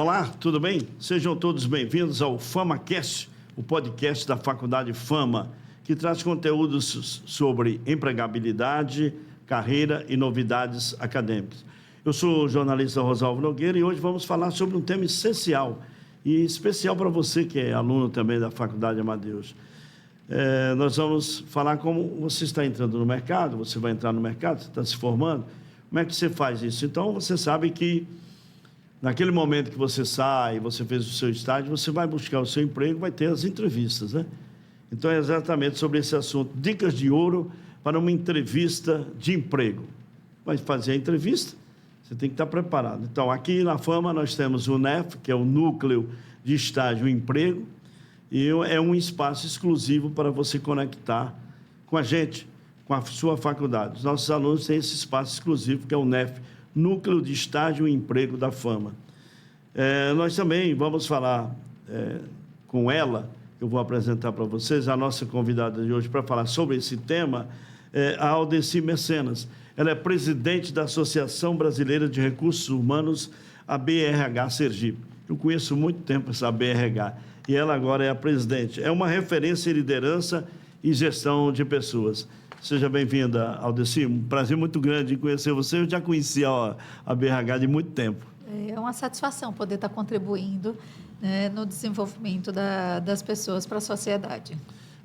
Olá, tudo bem? Sejam todos bem-vindos ao FamaCast, o podcast da Faculdade Fama, que traz conteúdos sobre empregabilidade, carreira e novidades acadêmicas. Eu sou o jornalista Rosalvo Nogueira e hoje vamos falar sobre um tema essencial e especial para você que é aluno também da Faculdade Amadeus. Nós vamos falar como você está entrando no mercado, você vai entrar no mercado, você está se formando, como é que você faz isso? Então, você sabe que naquele momento que você sai, você fez o seu estágio, você vai buscar o seu emprego, vai ter as entrevistas, né? Então, é exatamente sobre esse assunto, dicas de ouro para uma entrevista de emprego. Vai fazer a entrevista, você tem que estar preparado. Então, aqui na Fama nós temos o NEF, que é o Núcleo de Estágio e Emprego, e é um espaço exclusivo para você conectar com a gente, com a sua faculdade. Os nossos alunos têm esse espaço exclusivo, que é o NEF, Núcleo de Estágio e Emprego da Fama. Nós também vamos falar com ela, eu vou apresentar para vocês, a nossa convidada de hoje para falar sobre esse tema, a Aldeci Mecenas. Ela é presidente da Associação Brasileira de Recursos Humanos, a BRH Sergipe. Eu conheço muito tempo essa BRH e ela agora é a presidente. É uma referência em liderança e gestão de pessoas. Seja bem-vinda, Aldeci. Um prazer muito grande em conhecer você. Eu já conhecia a BRH de muito tempo. É uma satisfação poder estar contribuindo, né, no desenvolvimento das pessoas para a sociedade.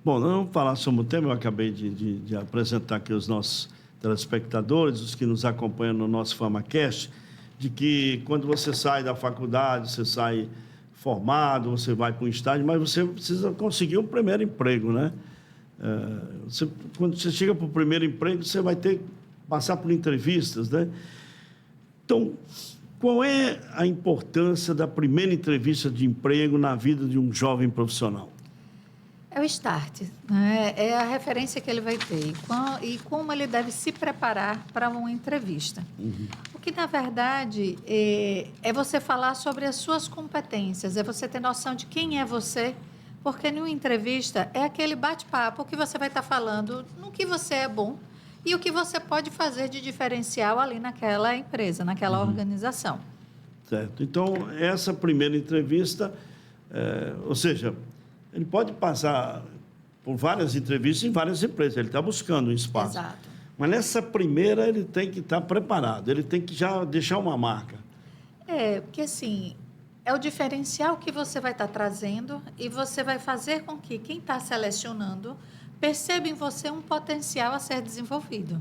Bom, nós vamos falar sobre o tema. Eu acabei de apresentar aqui os nossos telespectadores, os que nos acompanham no nosso FamaCast, de que quando você sai da faculdade, você sai formado, você vai para um estágio, mas você precisa conseguir um primeiro emprego, né? Quando você chega para o primeiro emprego, você vai ter que passar por entrevistas, né? Então, qual é a importância da primeira entrevista de emprego na vida de um jovem profissional? É o start, né? É a referência que ele vai ter e como ele deve se preparar para uma entrevista. O que, na verdade, é você falar sobre as suas competências, é você ter noção de quem é você, porque numa entrevista é aquele bate-papo que você vai estar falando no que você é bom e o que você pode fazer de diferencial ali naquela empresa, naquela organização. Certo. Então, essa primeira entrevista, ou seja, ele pode passar por várias entrevistas em várias empresas, ele está buscando um espaço. Exato. Mas nessa primeira ele tem que estar preparado, ele tem que já deixar uma marca. Porque assim, é o diferencial que você vai estar trazendo e você vai fazer com que quem está selecionando perceba em você um potencial a ser desenvolvido.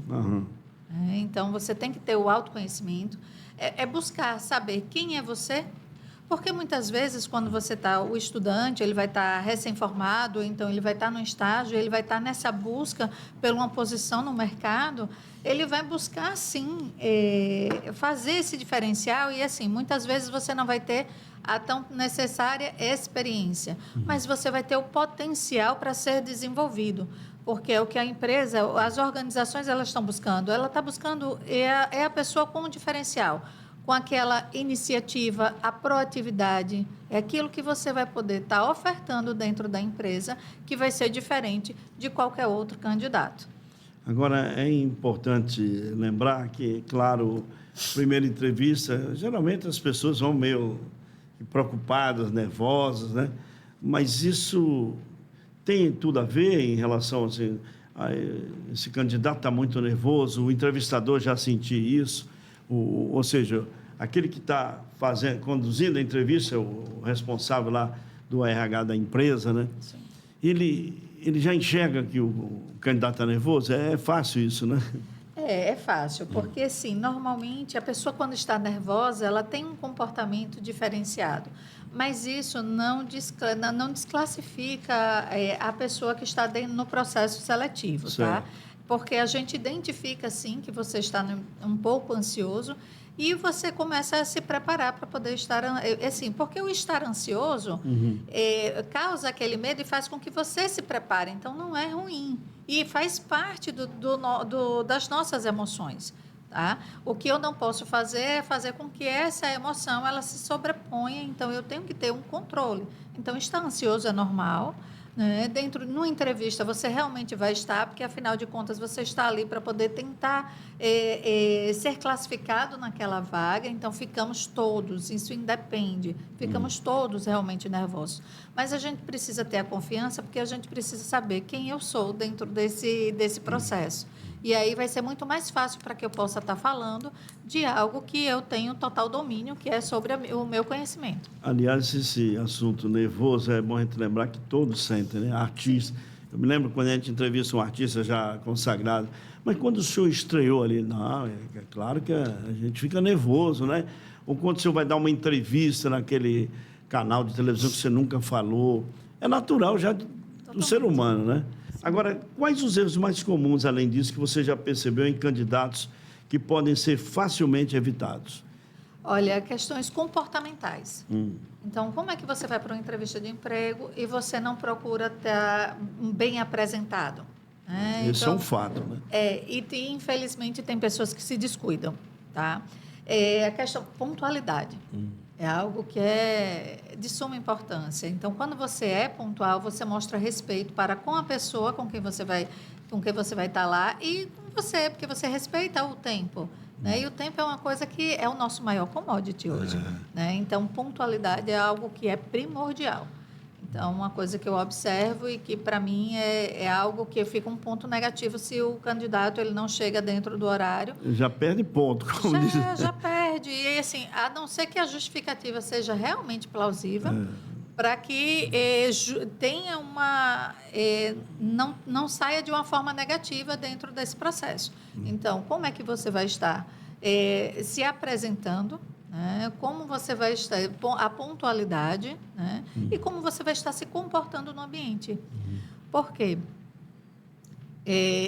Então, você tem que ter o autoconhecimento, buscar saber quem é você, porque muitas vezes, quando você está, o estudante, ele vai estar recém-formado, então ele vai estar no estágio, ele vai estar nessa busca por uma posição no mercado, ele vai buscar, sim, fazer esse diferencial e, assim, muitas vezes você não vai ter a tão necessária experiência, mas você vai ter o potencial para ser desenvolvido, porque é o que a empresa, as organizações, elas estão buscando. Ela está buscando, a pessoa com um diferencial, com aquela iniciativa, a proatividade, é aquilo que você vai poder estar ofertando dentro da empresa, que vai ser diferente de qualquer outro candidato. Agora, é importante lembrar que, claro, primeira entrevista, geralmente as pessoas vão meio preocupadas, nervosas, né? Mas isso tem tudo a ver em relação assim, esse candidato está muito nervoso, o entrevistador já sentiu isso, ou seja, aquele que está conduzindo a entrevista, o responsável lá do RH da empresa, né? Sim. Ele já enxerga que o candidato está nervoso? É fácil isso, né? É fácil, porque, assim, normalmente a pessoa, quando está nervosa, ela tem um comportamento diferenciado, mas isso não desclassifica a pessoa que está no processo seletivo, tá? Porque a gente identifica, sim, que você está um pouco ansioso e você começa a se preparar para poder estar... Assim, porque o estar ansioso causa aquele medo e faz com que você se prepare. Então, não é ruim. E faz parte das nossas emoções. Tá? O que eu não posso fazer é fazer com que essa emoção ela se sobreponha. Então, eu tenho que ter um controle. Então, estar ansioso é normal, né? Numa entrevista, você realmente vai estar, porque, afinal de contas, você está ali para poder tentar ser classificado naquela vaga. Então, ficamos todos, isso independe, ficamos todos realmente nervosos. Mas a gente precisa ter a confiança, porque a gente precisa saber quem eu sou dentro desse processo. E aí vai ser muito mais fácil para que eu possa estar falando de algo que eu tenho total domínio, que é sobre o meu conhecimento. Aliás, esse assunto nervoso, é bom a gente lembrar que todos sentem, né? Artista. Eu me lembro quando a gente entrevista um artista já consagrado, mas quando o senhor estreou ali, não, é claro que a gente fica nervoso, né? Ou quando o senhor vai dar uma entrevista naquele canal de televisão que você nunca falou. É natural já do ser humano, né? Agora, quais os erros mais comuns, além disso, que você já percebeu em candidatos que podem ser facilmente evitados? Olha, questões comportamentais. Então, como é que você vai para uma entrevista de emprego e você não procura estar bem apresentado? Esse é um fato, né? Infelizmente, tem pessoas que se descuidam, tá? A questão pontualidade. É algo que é de suma importância. Então, quando você é pontual, você mostra respeito para com a pessoa com quem você vai estar lá e com você, porque você respeita o tempo. Né? E o tempo é uma coisa que é o nosso maior commodity hoje. Né? Então, pontualidade é algo que é primordial. Então, uma coisa que eu observo e que, para mim, é algo que fica um ponto negativo se o candidato ele não chega dentro do horário. Já perde ponto, como diz. Já perde. E, assim, a não ser que a justificativa seja realmente plausível, para que tenha não saia de uma forma negativa dentro desse processo. Então, como é que você vai estar se apresentando? Né? Como você vai estar, a pontualidade, né? E como você vai estar se comportando no ambiente. Por quê?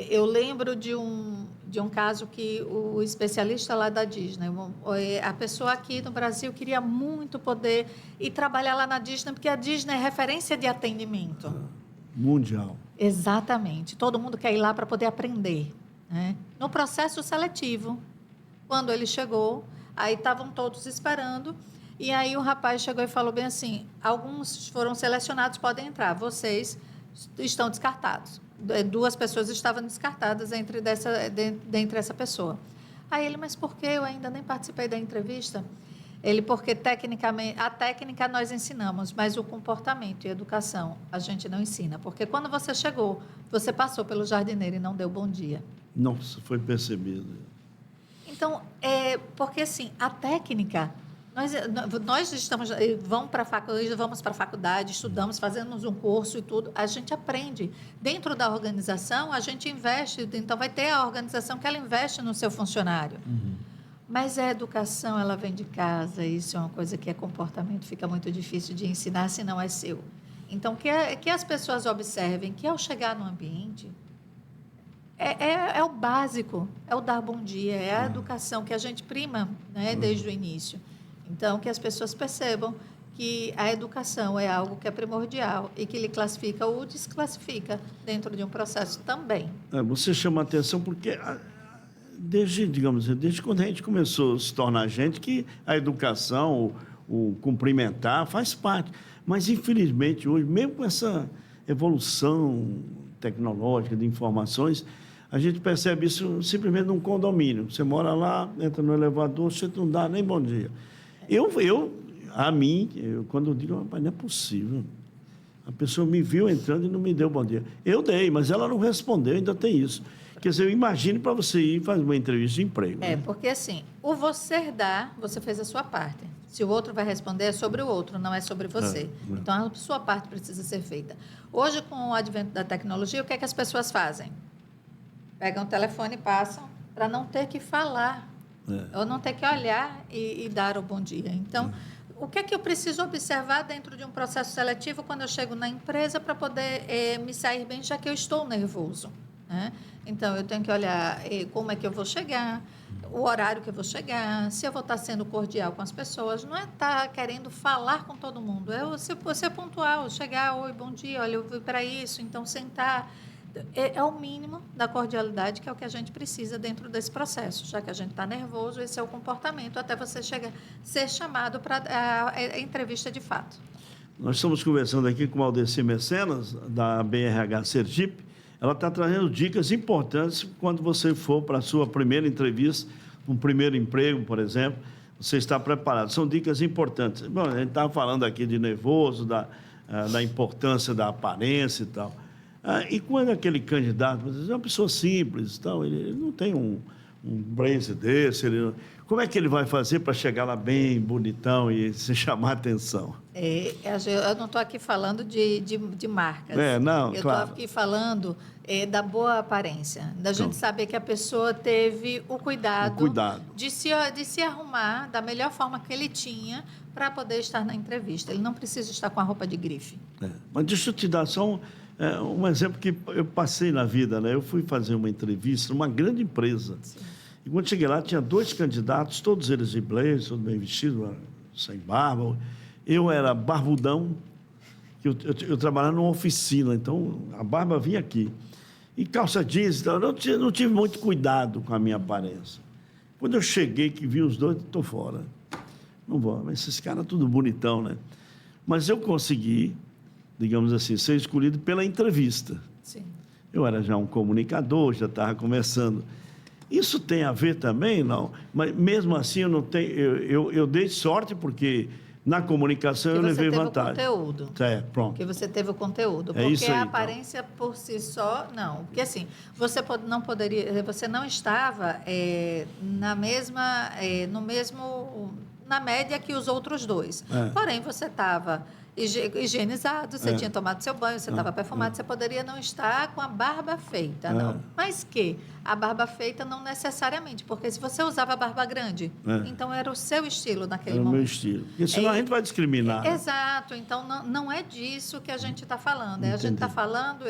Eu lembro de um caso que o especialista lá da Disney, a pessoa aqui no Brasil queria muito poder ir trabalhar lá na Disney, porque a Disney é referência de atendimento. Mundial. Exatamente. Todo mundo quer ir lá para poder aprender. Né? No processo seletivo, quando ele chegou, aí estavam todos esperando, e aí o rapaz chegou e falou bem assim, alguns foram selecionados, podem entrar, vocês estão descartados. 2 pessoas estavam descartadas dentre essa pessoa. Aí ele, mas por que eu ainda nem participei da entrevista? Ele, porque tecnicamente, a técnica nós ensinamos, mas o comportamento e a educação a gente não ensina. Porque quando você chegou, você passou pelo jardineiro e não deu bom dia. Nossa, foi percebido. Então, porque assim, a técnica, nós vamos para a faculdade, estudamos, fazemos um curso e tudo, a gente aprende. Dentro da organização, a gente investe, então vai ter a organização que ela investe no seu funcionário. Mas a educação, ela vem de casa, isso é uma coisa que é comportamento, fica muito difícil de ensinar se não é seu. Então, que as pessoas observem que ao chegar no ambiente, é o básico, é o dar bom dia, é a educação que a gente prima, né, desde o início. Então, que as pessoas percebam que a educação é algo que é primordial e que lhe classifica ou desclassifica dentro de um processo também. Você chama a atenção porque, desde quando a gente começou a se tornar gente, que a educação, o cumprimentar, faz parte. Mas, infelizmente, hoje, mesmo com essa evolução tecnológica de informações, a gente percebe isso simplesmente num condomínio. Você mora lá, entra no elevador, você não dá nem bom dia. Quando eu digo, rapaz, não é possível. A pessoa me viu entrando e não me deu bom dia. Eu dei, mas ela não respondeu, ainda tem isso. Quer dizer, eu imagino para você ir fazer uma entrevista de emprego. Né? Porque assim, o você dá, você fez a sua parte. Se o outro vai responder, é sobre o outro, não é sobre você. Então, a sua parte precisa ser feita. Hoje, com o advento da tecnologia, o que é que as pessoas fazem? Pegam o telefone e passam para não ter que falar, ou não ter que olhar e dar o bom dia. Então, o que é que eu preciso observar dentro de um processo seletivo quando eu chego na empresa para poder me sair bem, já que eu estou nervoso? Né? Então, eu tenho que olhar como é que eu vou chegar, o horário que eu vou chegar, se eu vou estar sendo cordial com as pessoas. Não é estar querendo falar com todo mundo, é ser pontual, chegar, oi, bom dia, olha, eu vim para isso, então sentar. É o mínimo da cordialidade, que é o que a gente precisa dentro desse processo. Já que a gente está nervoso, esse é o comportamento até você ser chamado para a entrevista de fato. Nós estamos conversando aqui com a Aldeci Mecenas, da BRH Sergipe. Ela está trazendo dicas importantes quando você for para a sua primeira entrevista, um primeiro emprego, por exemplo, você está preparado. São dicas importantes. Bom, a gente estava falando aqui de nervoso, da importância da aparência e tal. E quando aquele candidato, é uma pessoa simples, tal, ele não tem um blazer desse, como é que ele vai fazer para chegar lá bem bonitão e se chamar a atenção? Eu não estou aqui falando de marcas. Não, eu claro. estou aqui falando da boa aparência, da gente saber que a pessoa teve o cuidado de se arrumar da melhor forma que ele tinha para poder estar na entrevista. Ele não precisa estar com a roupa de grife. Mas deixa eu te dar só um exemplo que eu passei na vida, né? Eu fui fazer uma entrevista numa grande empresa. Sim. E quando cheguei lá, tinha 2 candidatos, todos eles de blazer, todos bem vestidos, sem barba. Eu era barbudão, eu trabalhava numa oficina, então a barba vinha aqui. E calça jeans, então, eu não tive muito cuidado com a minha aparência. Quando eu cheguei, que vi os 2, estou fora. Não vou, mas esses caras tudo bonitão, né? Mas eu consegui, digamos assim, ser escolhido pela entrevista. Sim. Eu era já um comunicador, já estava começando. Isso tem a ver também, não? Mas mesmo assim eu não tenho. Eu dei sorte porque na comunicação eu levei vantagem. Porque você teve o conteúdo. Pronto. Porque você teve o conteúdo. É isso porque aí, a aparência por si só, não. Porque assim, você não poderia, você não estava na média que os outros 2. Porém, você estava higienizado, você tinha tomado seu banho, você estava perfumado, você poderia não estar com a barba feita, não. Mas a barba feita não necessariamente, porque se você usava a barba grande, então era o seu estilo naquele momento. Era o meu estilo. Porque senão a gente vai discriminar. Exato. Então, não é disso que a gente está falando. A gente está falando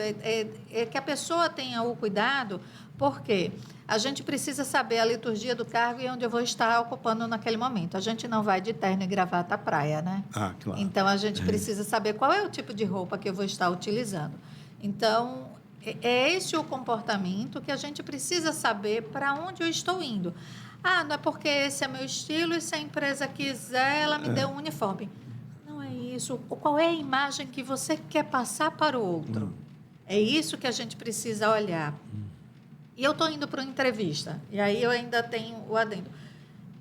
que a pessoa tenha o cuidado, porque a gente precisa saber a liturgia do cargo e onde eu vou estar ocupando naquele momento. A gente não vai de terno e gravata à praia, né? Claro. Então, a gente precisa saber qual é o tipo de roupa que eu vou estar utilizando. Então, é esse o comportamento que a gente precisa saber para onde eu estou indo. Não é porque esse é meu estilo e se a empresa quiser, ela me deu um uniforme. Não é isso. Qual é a imagem que você quer passar para o outro? É isso que a gente precisa olhar. E eu estou indo para uma entrevista, e aí eu ainda tenho o adendo.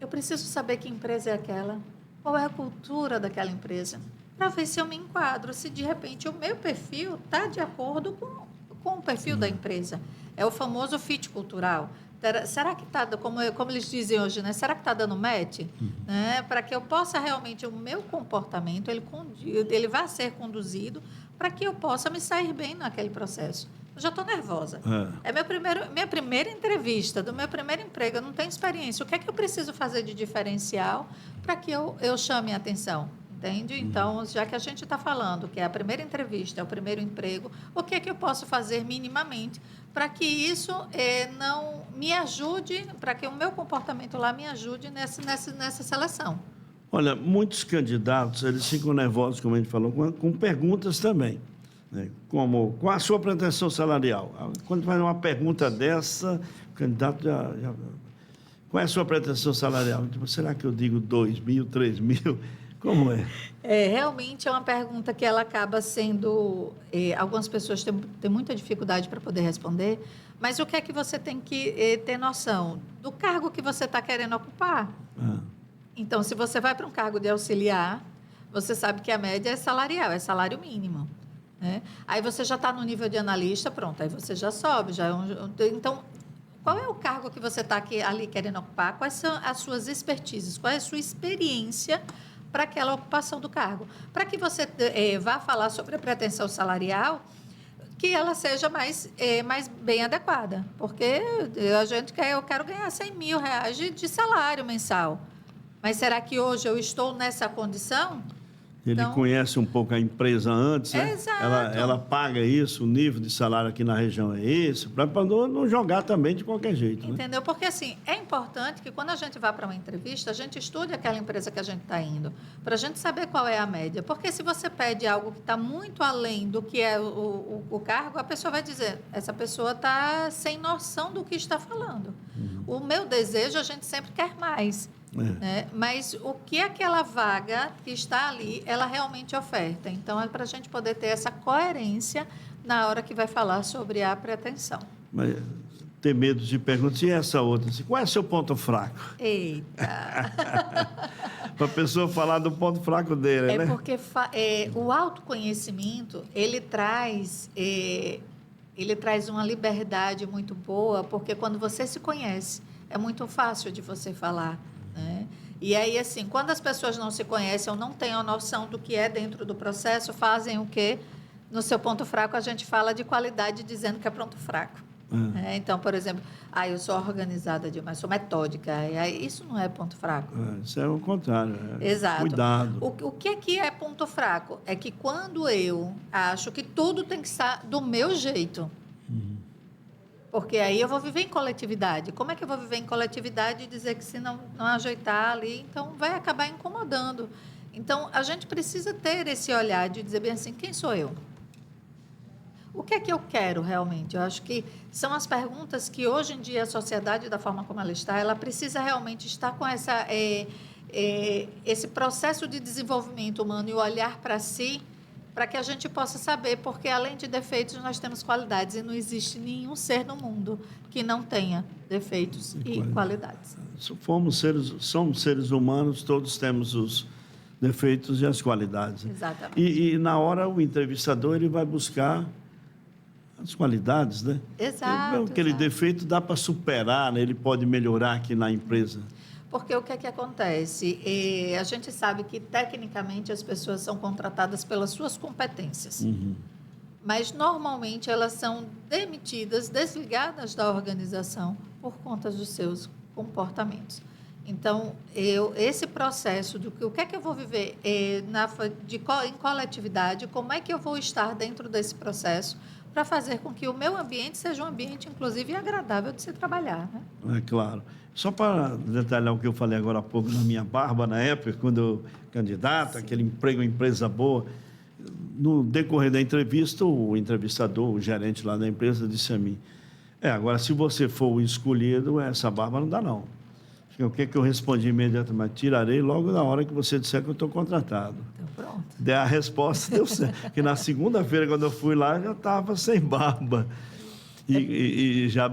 Eu preciso saber que empresa é aquela, qual é a cultura daquela empresa, para ver se eu me enquadro, se de repente o meu perfil está de acordo com o perfil da empresa. É o famoso fit cultural. Será que está, como eles dizem hoje, né? Será que está dando match? Né? Para que eu possa realmente, o meu comportamento, ele vai ser conduzido para que eu possa me sair bem naquele processo. Eu já estou nervosa. É minha primeira entrevista, do meu primeiro emprego, eu não tenho experiência. O que é que eu preciso fazer de diferencial para que eu chame a atenção? Entende? Então, já que a gente está falando que é a primeira entrevista, é o primeiro emprego, o que é que eu posso fazer minimamente para que isso não me ajude, para que o meu comportamento lá me ajude nessa seleção? Olha, muitos candidatos, eles ficam nervosos, como a gente falou, com perguntas também. Né? Como, qual a sua pretensão salarial? Quando faz uma pergunta dessa, o candidato já... Qual é a sua pretensão salarial? Tipo, será que eu digo 2.000, 3.000? Como é? Realmente é uma pergunta que ela acaba sendo... algumas pessoas têm muita dificuldade para poder responder, mas o que é que você tem que ter noção? Do cargo que você está querendo ocupar. Então, se você vai para um cargo de auxiliar, você sabe que a média é salarial, é salário mínimo. Né? Aí você já está no nível de analista, pronto, aí você já sobe. Então, qual é o cargo que você está ali querendo ocupar? Quais são as suas expertises? Qual é a sua experiência para aquela ocupação do cargo? Para que você vá falar sobre a pretensão salarial, que ela seja mais bem adequada. Porque eu quero ganhar R$100.000 de salário mensal. Mas será que hoje eu estou nessa condição? Ele conhece um pouco a empresa antes, né? Exato. Ela paga isso, o nível de salário aqui na região é esse, para não jogar também de qualquer jeito. Entendeu? Né? Porque, assim, é importante que quando a gente vá para uma entrevista, a gente estude aquela empresa que a gente está indo, para a gente saber qual é a média. Porque se você pede algo que está muito além do que é o cargo, a pessoa vai dizer, essa pessoa está sem noção do que está falando. O meu desejo, a gente sempre quer mais. né? Mas o que aquela vaga que está ali, ela realmente oferta. Então, é para a gente poder ter essa coerência na hora que vai falar sobre a pretensão. Mas ter medo de perguntar, e essa outra? Assim, qual é o seu ponto fraco? Eita! Para a pessoa falar do ponto fraco dele, né? Porque o autoconhecimento, ele traz uma liberdade muito boa, porque quando você se conhece, é muito fácil de você falar, né? E aí, assim, quando as pessoas não se conhecem ou não têm a noção do que é dentro do processo, fazem o quê? No seu ponto fraco, a gente fala de qualidade dizendo que é ponto fraco. Então, por exemplo, eu sou organizada demais, sou metódica. Isso não é ponto fraco. Isso é o contrário. Exato. Cuidado. O que é ponto fraco? É que quando eu acho que tudo tem que estar do meu jeito, porque aí eu vou viver em coletividade. Como é que eu vou viver em coletividade e dizer que se não ajeitar ali, então vai acabar incomodando. Então, a gente precisa ter esse olhar de dizer bem assim, quem sou eu? O que é que eu quero realmente? Eu acho que são as perguntas que hoje em dia a sociedade, da forma como ela está, ela precisa realmente estar com esse processo de desenvolvimento humano e o olhar para si, para que a gente possa saber, porque além de defeitos, nós temos qualidades e não existe nenhum ser no mundo que não tenha defeitos e qualidades. Somos seres humanos, todos temos os defeitos e as qualidades. Exatamente. E na hora o entrevistador ele vai buscar as qualidades, né? Exato. Aquele defeito dá para superar, né? Ele pode melhorar aqui na empresa. Porque o que é que acontece? A gente sabe que, tecnicamente, as pessoas são contratadas pelas suas competências. Mas, normalmente, elas são demitidas, desligadas da organização por conta dos seus comportamentos. Então, esse processo do o que é que eu vou viver em coletividade, como é que eu vou estar dentro desse processo para fazer com que o meu ambiente seja um ambiente, inclusive, agradável de se trabalhar, né? É claro. Só para detalhar o que eu falei agora há pouco na minha barba, na época, quando eu candidato, aquele emprego, empresa boa, no decorrer da entrevista, o entrevistador, o gerente lá da empresa, disse a mim, agora, se você for o escolhido, essa barba não dá, não. O que eu respondi imediatamente? Tirarei logo na hora que você disser que eu estou contratado. Então, pronto. A resposta deu certo. Porque na segunda-feira, quando eu fui lá, já estava sem barba. E já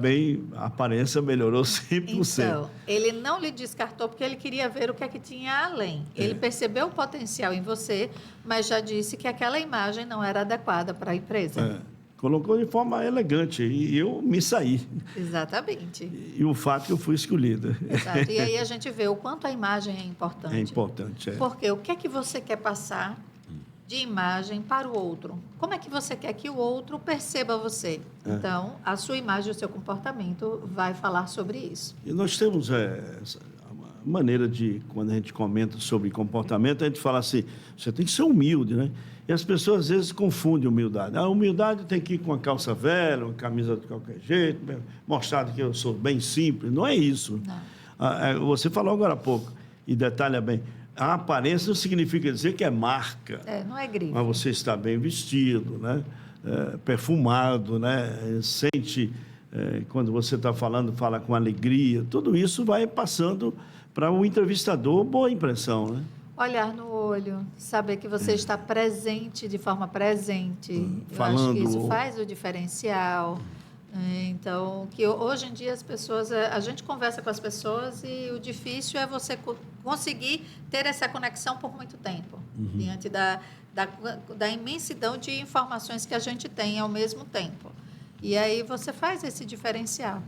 a aparência melhorou 100%. Então, ele não lhe descartou porque ele queria ver o que é que tinha além. Ele percebeu o potencial em você, mas já disse que aquela imagem não era adequada para a empresa. Colocou de forma elegante e eu me saí. Exatamente. E o fato que eu fui escolhida. Exato. E aí a gente vê o quanto a imagem é importante. É importante, Porque o que é que você quer passar de imagem para o outro? Como é que você quer que o outro perceba você? Então, a sua imagem, o seu comportamento vai falar sobre isso. E nós temos essa maneira de, quando a gente comenta sobre comportamento, a gente fala assim, você tem que ser humilde, né? E as pessoas, às vezes, confundem humildade. A humildade tem que ir com a calça velha, uma camisa de qualquer jeito, mostrar que eu sou bem simples. Não é isso. Não. Você falou agora há pouco, e detalha bem, a aparência não significa dizer que é marca. Não é grife. Mas você está bem vestido, né? Perfumado, né? Sente, quando você está falando, fala com alegria. Tudo isso vai passando para o entrevistador boa impressão, né? Olhar no olho, saber que você está presente de forma presente. Falando... Eu acho que isso faz o diferencial. Então, que hoje em dia as pessoas, a gente conversa com as pessoas e o difícil é você conseguir ter essa conexão por muito tempo, diante da imensidão de informações que a gente tem ao mesmo tempo. E aí você faz esse diferencial.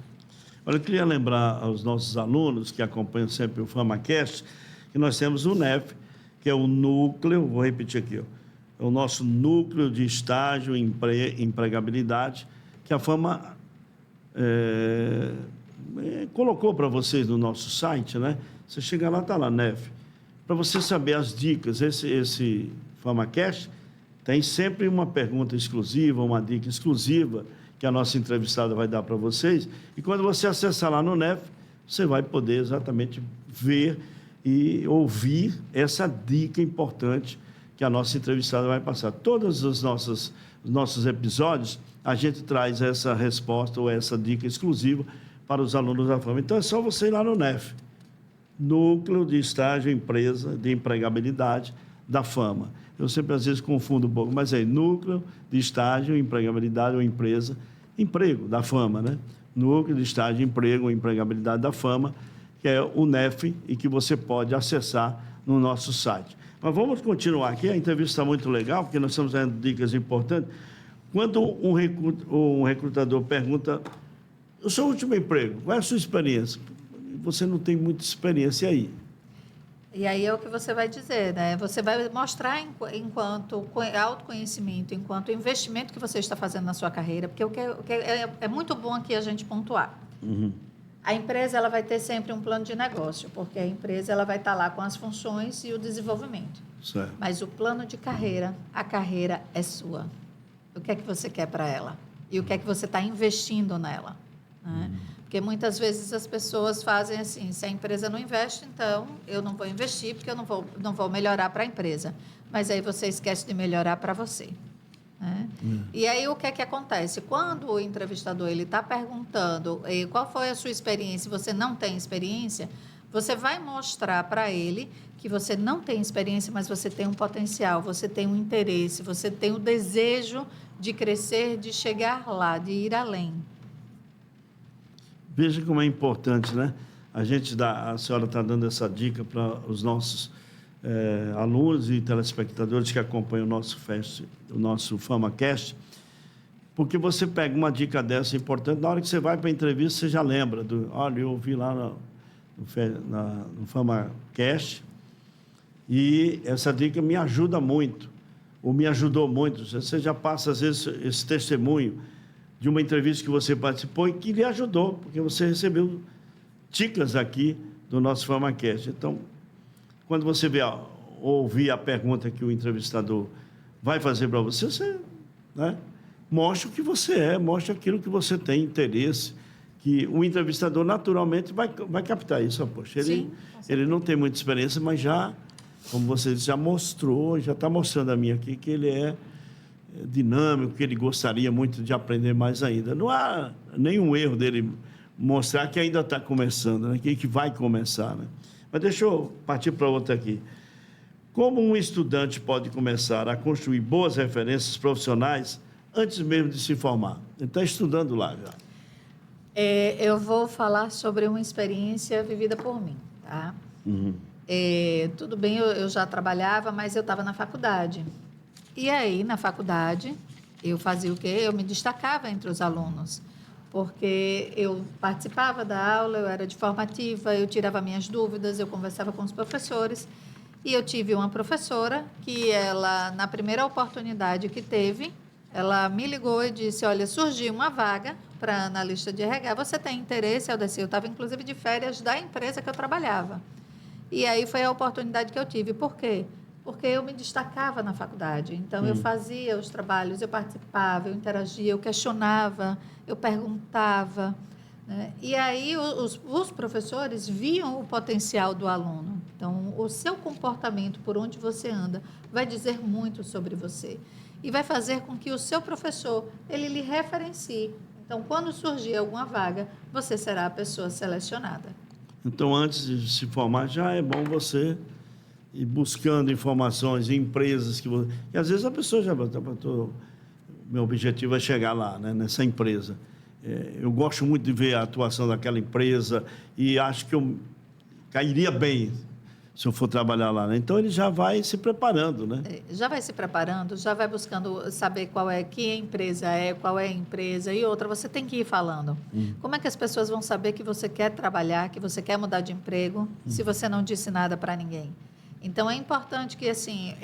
Olha, eu queria lembrar aos nossos alunos que acompanham sempre o FamaCast, que nós temos o NEF, que é o núcleo, vou repetir aqui, é o nosso núcleo de estágio e empregabilidade, que a Fama colocou para vocês no nosso site, né? Você chega lá, está lá, NEF. Para você saber as dicas, esse FamaCast tem sempre uma pergunta exclusiva, uma dica exclusiva que a nossa entrevistada vai dar para vocês. E quando você acessar lá no NEF, você vai poder exatamente ver e ouvir essa dica importante que a nossa entrevistada vai passar. Todos os nossos episódios, a gente traz essa resposta ou essa dica exclusiva para os alunos da Fama. Então, é só você ir lá no NEF. Núcleo de Estágio Empresa de Empregabilidade da Fama. Eu sempre, às vezes, confundo um pouco, mas é Núcleo de Estágio, Empregabilidade ou Empresa, Emprego da Fama, né? Núcleo de Estágio, Emprego ou Empregabilidade da Fama, que é o NEF e que você pode acessar no nosso site. Mas vamos continuar aqui, a entrevista está muito legal, porque nós estamos dando dicas importantes. Quando um recrutador pergunta, o seu último emprego, qual é a sua experiência? Você não tem muita experiência aí. E aí é o que você vai dizer, né? Você vai mostrar enquanto autoconhecimento, enquanto investimento que você está fazendo na sua carreira, porque é muito bom aqui a gente pontuar. Uhum. A empresa ela vai ter sempre um plano de negócio, porque a empresa ela vai estar lá com as funções e o desenvolvimento. Certo. Mas o plano de carreira, a carreira é sua. O que é que você quer para ela? E o que é que você está investindo nela? Né? Porque muitas vezes as pessoas fazem assim, se a empresa não investe, então eu não vou investir, porque eu não vou melhorar para a empresa. Mas aí você esquece de melhorar para você. Né? E aí o que é que acontece? Quando o entrevistador está perguntando qual foi a sua experiência e você não tem experiência, você vai mostrar para ele que você não tem experiência, mas você tem um potencial, você tem um interesse, você tem o desejo de crescer, de chegar lá, de ir além. Veja como é importante, né? A senhora está dando essa dica para os nossos alunos e telespectadores que acompanham o nosso FamaCast, porque você pega uma dica dessa importante, na hora que você vai para a entrevista, você já lembra olha, eu ouvi lá no FamaCast e essa dica me ajuda muito, ou me ajudou muito. Você já passa, às vezes, esse testemunho de uma entrevista que você participou e que lhe ajudou, porque você recebeu dicas aqui do nosso FamaCast. Então, quando você ouvir a pergunta que o entrevistador vai fazer para você, você, né, mostra o que você é, mostra aquilo que você tem interesse, que o entrevistador naturalmente vai captar isso. Poxa, ele não tem muita experiência, mas já, como você disse, já mostrou, já está mostrando a mim aqui que ele é dinâmico, que ele gostaria muito de aprender mais ainda. Não há nenhum erro dele mostrar que ainda está começando, né? Que vai começar. Né? Mas deixa eu partir para outra aqui. Como um estudante pode começar a construir boas referências profissionais antes mesmo de se formar? Ele está estudando lá já. Eu vou falar sobre uma experiência vivida por mim. Tá? Uhum. Tudo bem, eu já trabalhava, mas eu estava na faculdade. E aí, na faculdade, eu fazia o quê? Eu me destacava entre os alunos, porque eu participava da aula, eu era de formativa, eu tirava minhas dúvidas, eu conversava com os professores. E eu tive uma professora que ela, na primeira oportunidade que teve, ela me ligou e disse, olha, surgiu uma vaga para analista de RH, você tem interesse? Eu desci, eu estava inclusive de férias da empresa que eu trabalhava. E aí foi a oportunidade que eu tive. Por quê? Porque eu me destacava na faculdade. Então, eu fazia os trabalhos, eu participava, eu interagia, eu questionava, eu perguntava. Né? E aí, os professores viam o potencial do aluno. Então, o seu comportamento, por onde você anda, vai dizer muito sobre você. E vai fazer com que o seu professor, ele lhe referencie. Então, quando surgir alguma vaga, você será a pessoa selecionada. Então, antes de se formar, já é bom você ir buscando informações em empresas que você... E às vezes a pessoa já... Meu objetivo é chegar lá, né, nessa empresa. Eu gosto muito de ver a atuação daquela empresa e acho que eu cairia bem se eu for trabalhar lá. Né? Então, ele já vai se preparando, né? Já vai se preparando, já vai buscando saber que empresa qual é a empresa e outra. Você tem que ir falando. Como é que as pessoas vão saber que você quer trabalhar, que você quer mudar de emprego, se você não disse nada para ninguém? Então, é importante que, assim,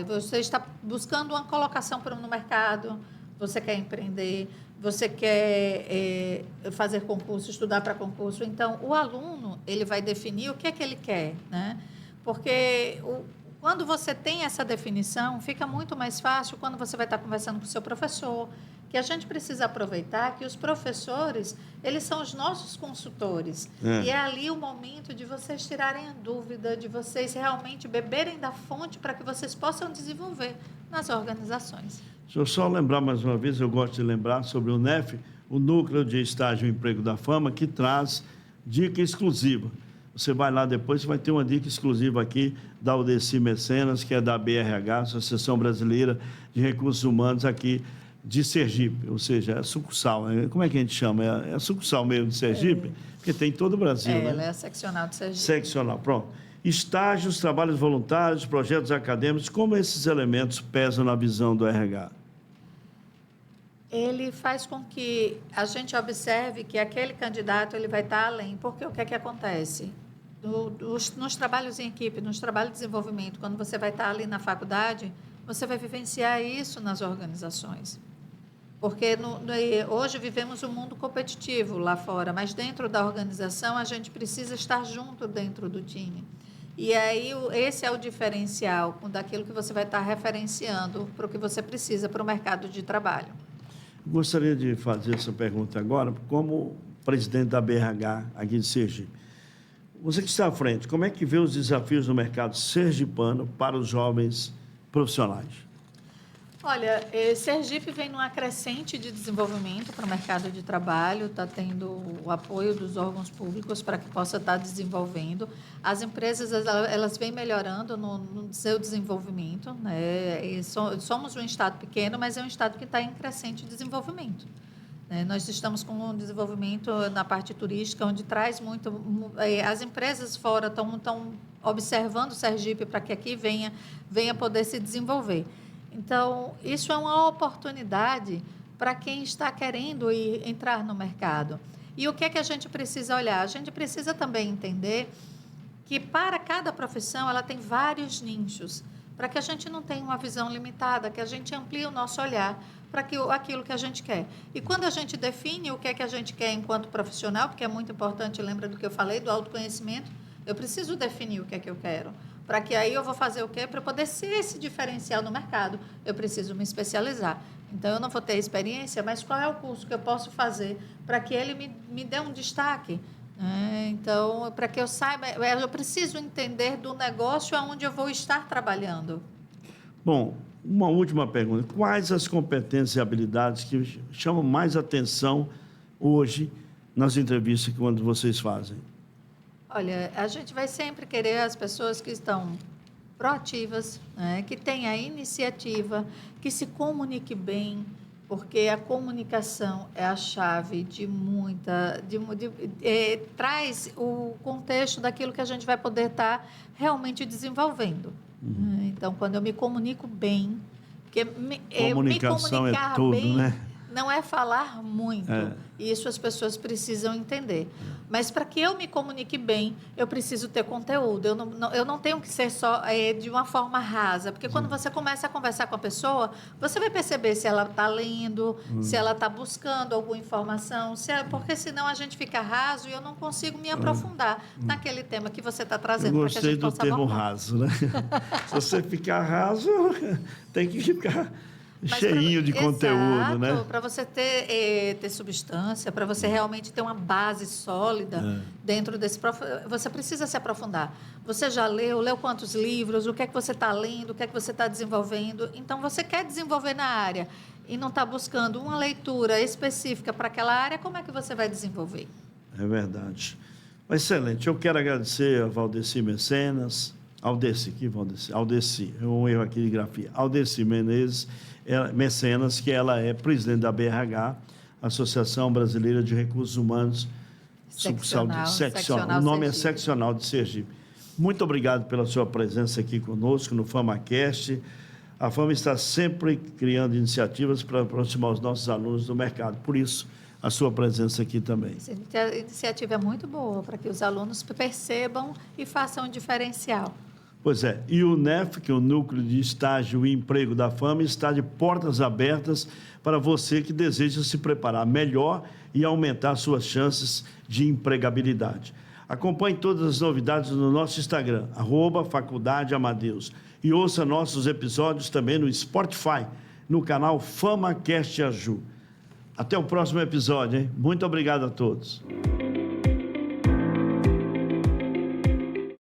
você está buscando uma colocação no mercado, você quer empreender, você quer fazer concurso, estudar para concurso. Então, o aluno, ele vai definir o que é que ele quer, né? Porque quando você tem essa definição, fica muito mais fácil quando você vai estar conversando com o seu professor, que a gente precisa aproveitar que os professores, eles são os nossos consultores. E é ali o momento de vocês tirarem a dúvida, de vocês realmente beberem da fonte para que vocês possam desenvolver nas organizações. Deixa eu só lembrar mais uma vez, eu gosto de lembrar sobre o NEF, o Núcleo de Estágio e Emprego da Fama, que traz dica exclusiva. Você vai lá depois, você vai ter uma dica exclusiva aqui da Aldeci Mecenas, que é da BRH, Associação Brasileira de Recursos Humanos aqui de Sergipe, ou seja, é sucursal, né? Como é que a gente chama? É a sucursal mesmo de Sergipe, porque tem todo o Brasil, né? Ela é a seccional de Sergipe. Seccional, pronto. Estágios, trabalhos voluntários, projetos acadêmicos, como esses elementos pesam na visão do RH? Ele faz com que a gente observe que aquele candidato ele vai estar além, porque o que é que acontece? Nos trabalhos em equipe, nos trabalhos de desenvolvimento, quando você vai estar ali na faculdade, você vai vivenciar isso nas organizações. Porque hoje vivemos um mundo competitivo lá fora, mas dentro da organização a gente precisa estar junto dentro do time. E aí esse é o diferencial daquilo que você vai estar referenciando para o que você precisa para o mercado de trabalho. Gostaria de fazer essa pergunta agora, como presidente da BRH aqui de Sergipe. Você que está à frente, como é que vê os desafios no mercado sergipano para os jovens profissionais? Olha, Sergipe vem numa crescente de desenvolvimento para o mercado de trabalho, está tendo o apoio dos órgãos públicos para que possa estar desenvolvendo. As empresas, elas vêm melhorando no seu desenvolvimento, né? Somos um estado pequeno, mas é um estado que está em crescente desenvolvimento. Nós estamos com um desenvolvimento na parte turística, onde traz muito... As empresas fora estão observando o Sergipe para que aqui venha poder se desenvolver. Então, isso é uma oportunidade para quem está querendo entrar no mercado. E o que é que a gente precisa olhar? A gente precisa também entender que para cada profissão ela tem vários nichos, para que a gente não tenha uma visão limitada, que a gente amplie o nosso olhar para aquilo que a gente quer. E quando a gente define o que é que a gente quer enquanto profissional, porque é muito importante, lembra do que eu falei, do autoconhecimento, eu preciso definir o que é que eu quero. Para que aí eu vou fazer o quê? Para poder ser esse diferencial no mercado, eu preciso me especializar. Então, eu não vou ter experiência, mas qual é o curso que eu posso fazer para que ele me dê um destaque? Então, para que eu saiba, eu preciso entender do negócio aonde eu vou estar trabalhando. Bom, uma última pergunta. Quais as competências e habilidades que chamam mais atenção hoje nas entrevistas que quando vocês fazem? Olha, a gente vai sempre querer as pessoas que estão proativas, né? Que tenham a iniciativa, que se comunique bem, porque a comunicação é a chave de muita... traz o contexto daquilo que a gente vai poder estar realmente desenvolvendo. Então, quando eu me comunico bem... Porque Comunicação me comunicar é tudo, bem, né? não é falar muito. E isso as pessoas precisam entender. Mas para que eu me comunique bem, eu preciso ter conteúdo. Eu não tenho que ser só de uma forma rasa. Porque quando você começa a conversar com a pessoa, você vai perceber se ela está lendo, se ela está buscando alguma informação. Porque senão a gente fica raso e eu não consigo me aprofundar naquele tema que você está trazendo. Eu gostei do termo raso, né? Se você ficar raso, tem que ficar... cheinho de conteúdo, né? Para você ter substância, para você realmente ter uma base sólida dentro desse... Você precisa se aprofundar. Você já leu quantos livros, o que é que você está lendo, o que é que você está desenvolvendo. Então, você quer desenvolver na área e não está buscando uma leitura específica para aquela área, como é que você vai desenvolver? É verdade. Excelente. Eu quero agradecer a Valdeci Mecenas, Aldeci, é um erro aqui de grafia, Aldeci Mecenas, que ela é presidente da BRH, Associação Brasileira de Recursos Humanos, seccional. O nome é Seccional de Sergipe. Muito obrigado pela sua presença aqui conosco no FamaCast. A Fama está sempre criando iniciativas para aproximar os nossos alunos do mercado. Por isso, a sua presença aqui também. Essa iniciativa é muito boa para que os alunos percebam e façam um diferencial. Pois é, e o NEF, que é o Núcleo de Estágio e Emprego da Fama, está de portas abertas para você que deseja se preparar melhor e aumentar suas chances de empregabilidade. Acompanhe todas as novidades no nosso Instagram, @Faculdade Amadeus. E ouça nossos episódios também no Spotify, no canal FamaCast Aju. Até o próximo episódio, hein? Muito obrigado a todos.